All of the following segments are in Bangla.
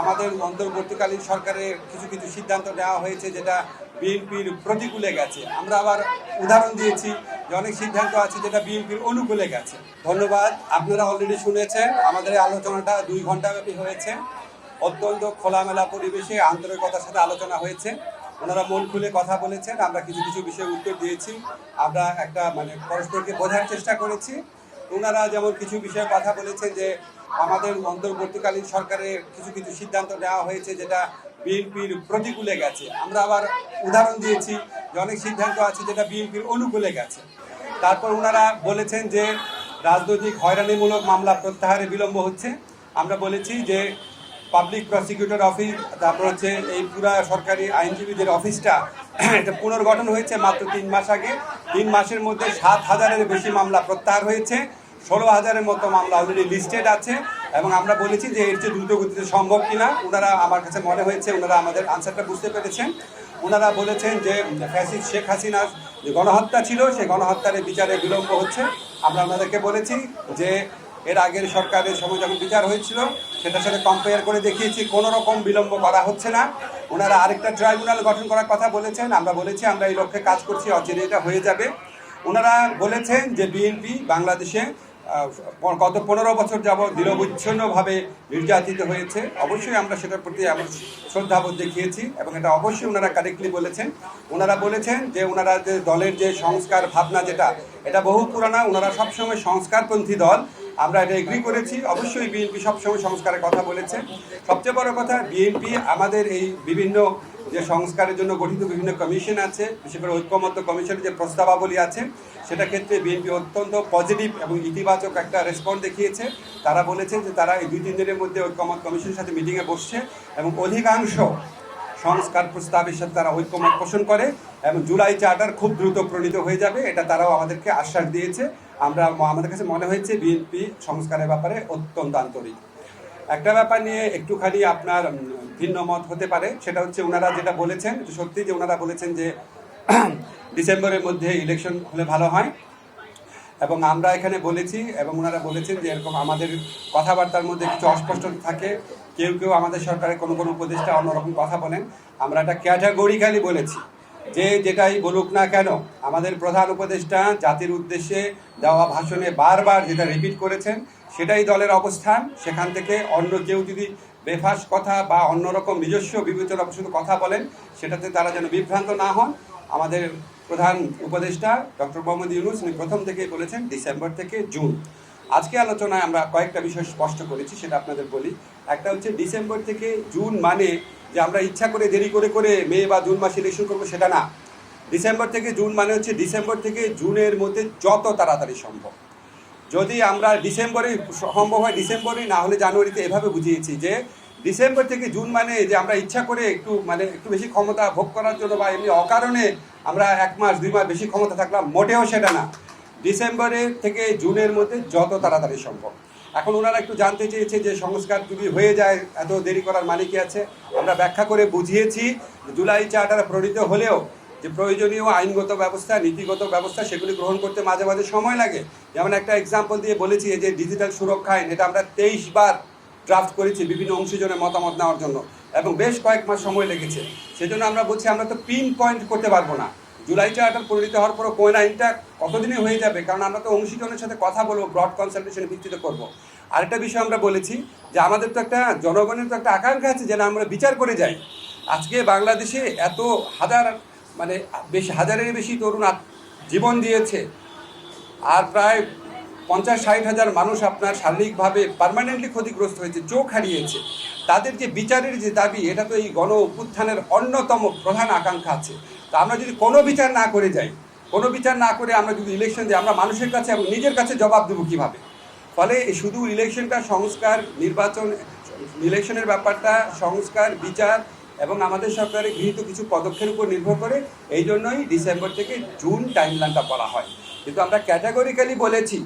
আমাদের অন্তর্বর্তীকালীন সরকারের কিছু কিছু সিদ্ধান্ত নেওয়া হয়েছে যেটা বিএনপির প্রতিকূলে গেছে। আমরা আবার উদাহরণ দিয়েছি যে অনেক সিদ্ধান্ত আছে যেটা বিএনপির অনুকূলে গেছে। ধন্যবাদ। আপনারা অলরেডি শুনেছেন আমাদের এই আলোচনাটা 2 ঘন্টাব্যাপী হয়েছে। অত্যন্ত খোলামেলা পরিবেশে আন্তরিকতার সাথে আলোচনা হয়েছে। ওনারা মন খুলে কথা বলেছেন, আমরা কিছু কিছু বিষয়ে উত্তর দিয়েছি, আমরা একটা পরস্পরকে বোঝার চেষ্টা করেছি। ওনারা যেমন কিছু বিষয়ে কথা বলেছেন যে আমাদের অন্তর্বর্তীকালীন সরকারের কিছু কিছু সিদ্ধান্ত নেওয়া হয়েছে যেটা বিএনপির প্রতিকূলে গেছে। আমরা আবার উদাহরণ দিয়েছি যে অনেক সিদ্ধান্ত আছে যেটা বিএনপির অনুকূলে গেছে। তারপর ওনারা বলেছেন যে রাজনৈতিক হয়রানিমূলক মামলা প্রত্যাহারে বিলম্ব হচ্ছে। আমরা বলেছি যে পাবলিক প্রসিকিউটর অফিস, তারপর হচ্ছে এই পুরা সরকারি আইনজীবীদের অফিসটা এটা পুনর্গঠন হয়েছে মাত্র 3 মাস আগে। 3 মাসের মধ্যে 7,000-এর বেশি মামলা প্রত্যাহার হয়েছে, 16,000-এর মতো মামলা অলরেডি লিস্টেড আছে। এবং আমরা বলেছি যে এর চেয়ে দ্রুত গতিতে সম্ভব কিনা। ওনারা, আমার কাছে মনে হয়েছে ওনারা আমাদের আনসারটা বুঝতে পেরেছেন। ওনারা বলেছেন যে ফ্যাসিস্ট শেখ হাসিনার যে গণহত্যা ছিল সেই গণহত্যার বিচারে বিলম্ব হচ্ছে। আমরা ওনাদেরকে বলেছি যে এর আগের সরকারের সময় যখন বিচার হয়েছিল সেটার সাথে কম্পেয়ার করে দেখিয়েছি কোনো রকম বিলম্ব করা হচ্ছে না। ওনারা আরেকটা ট্রাইব্যুনাল গঠন করার কথা বলেছেন, আমরা বলেছি আমরা এই লক্ষ্যে কাজ করছি, অচিরে এটা হয়ে যাবে। ওনারা বলেছেন যে বিএনপি বাংলাদেশে গত 15 বছর যাবৎ নিরবচ্ছিন্নভাবে নির্যাতিত হয়েছে। অবশ্যই আমরা সেটার প্রতি আমরা শ্রদ্ধাবোধ দেখিয়েছি এবং এটা অবশ্যই ওনারা কারেক্টলি বলেছেন। ওনারা বলেছেন যে ওনারা যে দলের যে সংস্কার ভাবনা যেটা এটা বহু পুরানা, ওনারা সবসময় সংস্কারপন্থী দল, আমরা এটা এগ্রি করেছি। অবশ্যই বিএনপি সবসময় সংস্কারের কথা বলেছে। সবচেয়ে বড় কথা, বিএনপি আমাদের এই বিভিন্ন যে সংস্কারের জন্য গঠিত বিভিন্ন কমিশন আছে, বিশেষ করে ঐক্যমত্য কমিশনের যে প্রস্তাবাবলী আছে সেটা ক্ষেত্রে বিএনপি অত্যন্ত পজিটিভ এবং ইতিবাচক একটা রেসপন্স দেখিয়েছে। তারা বলেছে যে তারা এই 2-3 দিনের মধ্যে ঐক্যমত কমিশনের সাথে মিটিংয়ে বসছে এবং অধিকাংশ সংস্কার প্রস্তাবের সাথে তারা ঐক্যমত পোষণ করে এবং জুলাই চার্টার খুব দ্রুত প্রণীত হয়ে যাবে, এটা তারাও আমাদেরকে আশ্বাস দিয়েছে। আমাদের কাছে মনে হয়েছে বিএনপি সংস্কারের ব্যাপারে অত্যন্ত আন্তরিক। একটা ব্যাপার নিয়ে একটুখানি আপনার ভিন্ন মত হতে পারে, সেটা হচ্ছে ওনারা যেটা বলেছেন সত্যি, যে ওনারা বলেছেন যে ডিসেম্বরের মধ্যে ইলেকশন হলে ভালো হয়। এবং আমরা এখানে বলেছি এবং ওনারা বলেছেন যে এরকম আমাদের কথাবার্তার মধ্যে কিছু অস্পষ্টতা থাকে, কেউ কেউ আমাদের সরকারের কোনো কোনো উপদেষ্টা অন্যরকম কথা বলেন। আমরা এটা ক্যাটাগরিক্যালি বলেছি যে যেটাই বলুক না কেন, আমাদের প্রধান উপদেষ্টা জাতির উদ্দেশ্যে দেওয়া ভাষণে বারবার যেটা রিপিট করেছেন সেটাই দলের অবস্থান। সেখান থেকে অন্য কেউ যদি বেফাস কথা বা অন্যরকম নিজস্ব বিবেচনা শুধু কথা বলেন, সেটাতে তারা যেন বিভ্রান্ত না হন। আমাদের প্রধান উপদেষ্টা ডক্টর মোহাম্মদ ইউনূস উনি প্রথম থেকেই বলেছেন ডিসেম্বর থেকে জুন। আজকে আলোচনায় আমরা কয়েকটা বিষয় স্পষ্ট করেছি, সেটা আপনাদের বলি। একটা হচ্ছে ডিসেম্বর থেকে জুন মানে যে আমরা ইচ্ছা করে দেরি করে করে মে বা জুন মাসে ইলেকশন করবো, সেটা না। ডিসেম্বর থেকে জুন মানে হচ্ছে ডিসেম্বর থেকে জুনের মধ্যে যত তাড়াতাড়ি সম্ভব। যদি আমরা ডিসেম্বরে সম্ভব হয় ডিসেম্বরে, না হলে জানুয়ারিতে, এভাবে বুঝিয়েছি যে ডিসেম্বর থেকে জুন মানে যে আমরা ইচ্ছা করে একটু বেশি ক্ষমতা ভোগ করার জন্য বা এমনি অকারণে আমরা 1 মাস 2 মাস বেশি ক্ষমতা থাকলাম, মোটেও সেটা না। ডিসেম্বরের থেকে জুনের মধ্যে যত তাড়াতাড়ি সম্ভব। এখন ওনারা একটু জানতে চেয়েছে যে সংস্কার যদি হয়ে যায় এত দেরি করার মানে কি আছে। আমরা ব্যাখ্যা করে বুঝিয়েছি জুলাই চার্টার প্রণীত হলেও যে প্রয়োজনীয় আইনগত ব্যবস্থা, নীতিগত ব্যবস্থা সেগুলি গ্রহণ করতে মাঝে মাঝে সময় লাগে। যেমন একটা এক্সাম্পল দিয়ে বলেছি যে ডিজিটাল সুরক্ষা আইন, এটা আমরা 23 বার ড্রাফট করেছি বিভিন্ন অংশীজনের মতামত নেওয়ার জন্য এবং বেশ কয়েক মাস সময় লেগেছে। সেজন্য আমরা বলছি আমরা তো পিন পয়েন্ট করতে পারবো না জুলাই চার্টার পরিণত হওয়ার পরও কোন আইনটা কতদিনে হয়ে যাবে, কারণ আমরা তো অংশীজনের সাথে কথা বলবো, ব্রড কনসালটেশনের ভিত্তিতে করবো। আরেকটা বিষয় আমরা বলেছি যে আমাদের তো একটা জনগণের তো একটা আকাঙ্ক্ষা আছে যেন আমরা বিচার করে যাই। আজকে বাংলাদেশে এত হাজারের বেশি তরুণ জীবন দিয়েছে, আর প্রায় 50-60 হাজার মানুষ আপনার শারীরিকভাবে পার্মানেন্টলি ক্ষতিগ্রস্ত হয়েছে, চোখ হারিয়েছে। তাদের যে বিচারের যে দাবি, এটা তো এই গণ অভ্যুত্থানের অন্যতম প্রধান আকাঙ্ক্ষা আছে। তা আমরা যদি কোনো বিচার না করে যাই, কোনো বিচার না করে আমরা যদি ইলেকশন দিই, আমরা মানুষের কাছে এবং নিজের কাছে জবাব দেবো কীভাবে? ফলে শুধু ইলেকশনটা সংস্কার, নির্বাচন, ইলেকশনের ব্যাপারটা সংস্কার, বিচার এবং আমাদের সরকারের গৃহীত কিছু পদক্ষেপের উপর নির্ভর করে। এই জন্যই ডিসেম্বর থেকে জুন টাইমলাইনটা বলা হয়। কিন্তু আমরা ক্যাটাগরিক্যালি বলেছি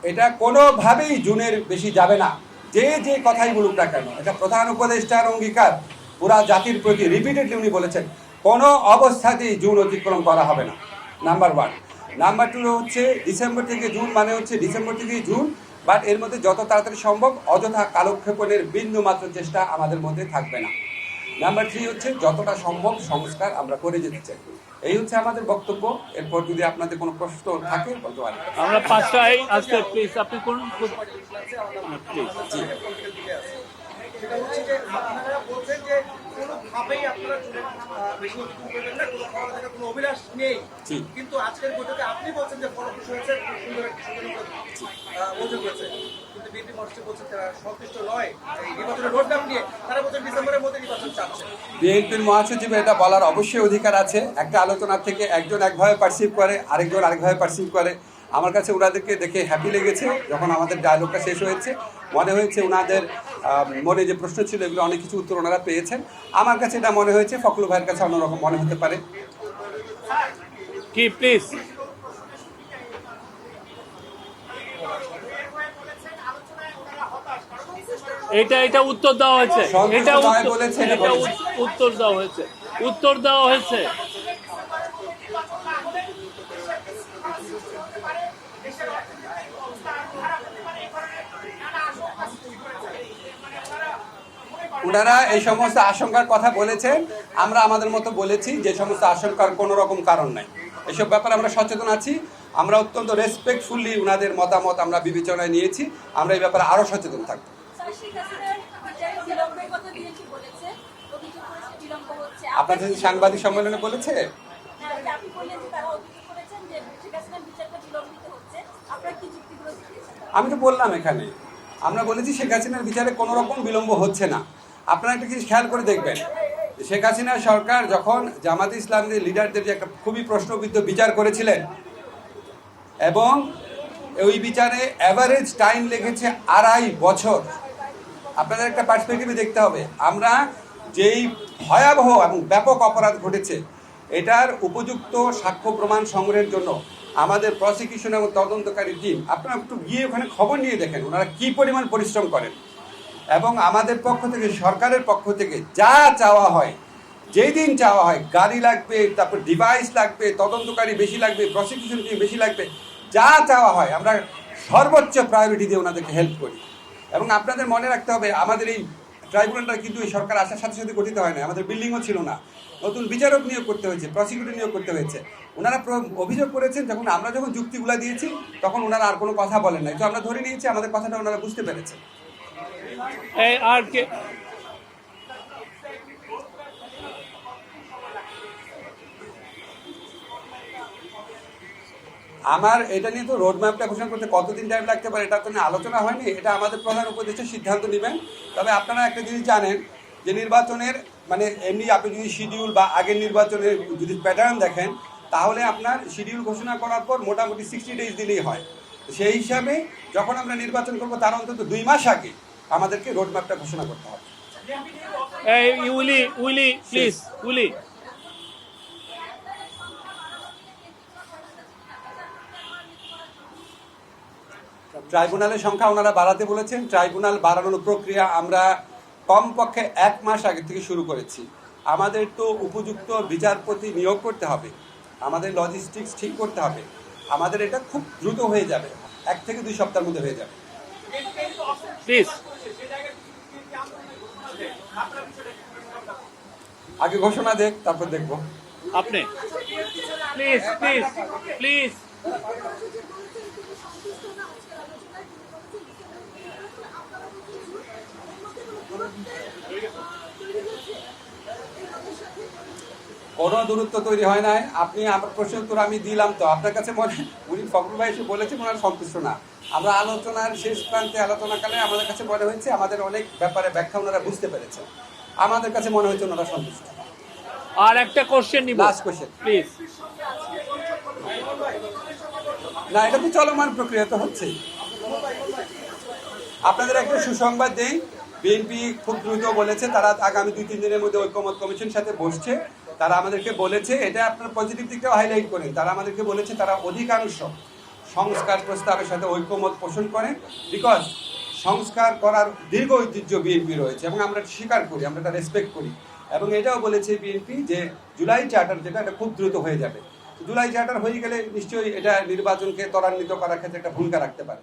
এটা কোনোভাবেই জুনের বেশি যাবে না, যে কথাই বলুক না কেন। এটা প্রধান উপদেষ্টার অঙ্গীকার পুরা জাতির প্রতি, রিপিটেডলি উনি বলেছেন কোনো অবস্থাতেই জুন অতিক্রম করা হবে না, নাম্বার 1। নাম্বার 2 হচ্ছে ডিসেম্বর থেকে জুন মানে হচ্ছে ডিসেম্বর থেকে জুন বাট এর মধ্যে যত তাড়াতাড়ি সম্ভব অযথা কালক্ষেপণের বিন্দু মাত্র চেষ্টা আমাদের মধ্যে থাকবে না। নাম্বার 3 হচ্ছে যতটা সম্ভব সংস্কার আমরা করে যেতে চাই। এই হচ্ছে আমাদের বক্তব্য। এরপর যদি আপনাদের কোনো প্রশ্ন থাকে বলতে পারেন। আমরা 5টায় আজকে প্লিজ আপনি কোন প্লিজ সেটা হচ্ছে যে আপনারা বলছেন যে কোনোভাবেই আপনারা বেশি অতিক্রম করবেন না, কোনো খাওয়া দাওয়ার কোনো অভিলাষ নেই, কিন্তু আজকের বৈঠকে আপনি বলছেন যে ফলপ্রসূ হয়েছে, সুন্দর হয়েছে, কিন্তু বিএনপি মঞ্চে বলছেন তারা সন্তুষ্ট নয় এই নির্বাচনের রোডম্যাপ নিয়ে, তারা বলছেন ডিসেম্বরের মধ্যে নির্বাচন চাচ্ছে। বিএনপির মহাসচিব এটা বলার অবশ্যই অধিকার আছে। একটা আলোচনা থেকে একজন একভাবে পারসিভ করে, আরেকজন আরেকভাবে পারসিভ করে। আমার কাছে ওনাদেরকে দেখে হ্যাপি লেগেছে। যখন আমাদের ডায়লগটা শেষ হয়েছে মনে হয়েছে ওনাদের মনে যে প্রশ্ন ছিল এগুলো অনেক কিছু উত্তর ওনারা পেয়েছেন। আমার কাছে এটা মনে হয়েছে, ফখরুল ভাইয়ের কাছে অন্যরকম মনে হতে পারে। কি প্লিজ এটা উত্তর দেওয়া হয়েছে, এটা উত্তর দেওয়া হয়েছে, উত্তর দেওয়া হয়েছে। ওনারা এই সমস্ত আশঙ্কার কথা বলেছেন, আমরা আমাদের মতো বলেছি যে সমস্ত আশঙ্কার কোনো রকম কারণ নাই। এসব ব্যাপারে আমরা সচেতন আছি। আমরা অত্যন্ত রেসপেক্টফুলি ওনাদের মতামত আমরা বিবেচনায় নিয়েছি। আমরা এই ব্যাপারে আরও সচেতন থাকবো। আপনাদের সাংবাদিক সম্মেলনে বলেছে, আমি তো বললাম এখানে আমরা বলেছি শেখ হাসিনার বিচারে কোনো রকম বিলম্ব হচ্ছে না। আপনারা একটা জিনিস খেয়াল করে দেখবেন, শেখ হাসিনা সরকার যখন জামাতে ইসলামীর লিডারদের যে একটা খুবই প্রশ্নবিদ্ধ বিচার করেছিলেন এবং ওই বিচারে অ্যাভারেজ টাইম লেগেছে 2.5 বছর। আপনাদের একটা পার্সপেক্টিভে দেখতে হবে, আমরা যেই ভয়াবহ এবং ব্যাপক অপরাধ ঘটেছে এটার উপযুক্ত সাক্ষ্য প্রমাণ সংগ্রহের জন্য আমাদের প্রসিকিউশন এবং তদন্তকারী টিম, আপনারা একটু গিয়ে ওখানে খবর নিয়ে দেখেন ওনারা কী পরিমাণ পরিশ্রম করেন। এবং আমাদের পক্ষ থেকে, সরকারের পক্ষ থেকে যা চাওয়া হয়, যেই দিন চাওয়া হয়, গাড়ি লাগবে, তারপর ডিভাইস লাগবে, তদন্তকারী বেশি লাগবে, প্রসিকিউশন টিম বেশি লাগবে, যা চাওয়া হয় আমরা সর্বোচ্চ প্রায়োরিটি দিয়ে ওনাদেরকে হেল্প করি। এবং আপনাদের মনে রাখতে হবে আমাদের এই ট্রাইব্যুনালটা কিন্তু এই সরকার আসার সাথে সাথে গঠিত হয় না। আমাদের বিল্ডিংও ছিল না, নতুন বিচারক নিয়োগ করতে হয়েছে, প্রসিকিউটর নিয়োগ করতে হয়েছে। ওনারা অভিযোগ করেছেন, যখন আমরা যখন যুক্তিগুলা দিয়েছি তখন ওনারা আর কোনো কথা বলেন নাই। তো আমরা ধরে নিয়েছি আমাদের কথাটা ওনারা বুঝতে পেরেছেন। আর কে আমার এটা নিয়ে তো রোড ম্যাপটা ঘোষণা করতে কতদিন টাইম লাগতে পারে এটা তো নিয়ে আলোচনা হয়নি। এটা আমাদের প্রধান উপদেষ্টা সিদ্ধান্ত নেবেন। তবে আপনারা একটা জিনিস জানেন যে নির্বাচনের মানে এমনি আপনি যদি শিডিউল বা আগের নির্বাচনের যদি প্যাটার্ন দেখেন তাহলে আপনার শিডিউল ঘোষণা করার পর মোটামুটি 60 ডেজ দিলেই হয়। সেই হিসাবে যখন আমরা নির্বাচন করবো তার অন্তত 2 মাস আগে আমাদেরকে রোড ম্যাপটা ঘোষণা করতে হবে। ট্রাইব্যুনালের সংখ্যা ওনারা বাড়াতে বলেছেন। ট্রাইব্যুনাল বাড়ানোর প্রক্রিয়া আমরা কমপক্ষে 1 মাস আগে থেকে শুরু করেছি। আমাদের তো উপযুক্ত বিচারপতি নিয়োগ করতে হবে, আমাদের লজিস্টিক্স ঠিক করতে হবে। আমাদের এটা খুব দ্রুত হয়ে যাবে, 1 থেকে 2 সপ্তাহের মধ্যে হয়ে যাবে। আগে ঘোষণা দেখ, তারপর দেখবো। আপনি প্লিজ প্লিজ প্লিজ কোনো দূরত্ব তৈরি হয় নাই। আপনি আমার প্রশ্নের উত্তর আমি দিলাম, তো আপনার কাছে মনে উনি ফখরুল ভাই এসে বলেছেন ওনার সন্তুষ্ট না। আমরা আলোচনার শেষ প্রান্তে আলোচনাকালে আমাদের কাছে মনে হয়েছে আমাদের অনেক ব্যাপারে ব্যাখ্যা ওনারা বুঝতে পেরেছেন। আমাদের কাছে মনে হয়েছে ওনারা সন্তুষ্ট। আর একটা কোশ্চেন নিব, লাস্ট কোশ্চেন প্লিজ। না, এটা তো চলমান প্রক্রিয়া তো হচ্ছেই। আপনাদের একটা সুসংবাদ দেই, বিএনপি খুব দ্রুত বলেছে তারা আগামী 2-3 দিনের মধ্যে ঐকমত্য কমিশনের সাথে বসছে। তারা আমাদেরকে বলেছে, এটা আপনার পজিটিভ দিকটাও হাইলাইট করেন, তারা আমাদেরকে বলেছে তারা অধিকাংশ সংস্কার প্রস্তাবের সাথে ঐকমত পোষণ করে। বিকজ সংস্কার করার দীর্ঘ ঐতিহ্য বিএনপি রয়েছে এবং আমরা স্বীকার করি, আমরা এটা রেসপেক্ট করি। এবং এটাও বলেছে বিএনপি যে জুলাই চার্টার যেটা এটা খুব দ্রুত হয়ে যাবে। জুলাই চার্টার হয়ে গেলে নিশ্চয়ই এটা নির্বাচনকে ত্বরান্বিত করার ক্ষেত্রে একটা ভূমিকা রাখতে পারে।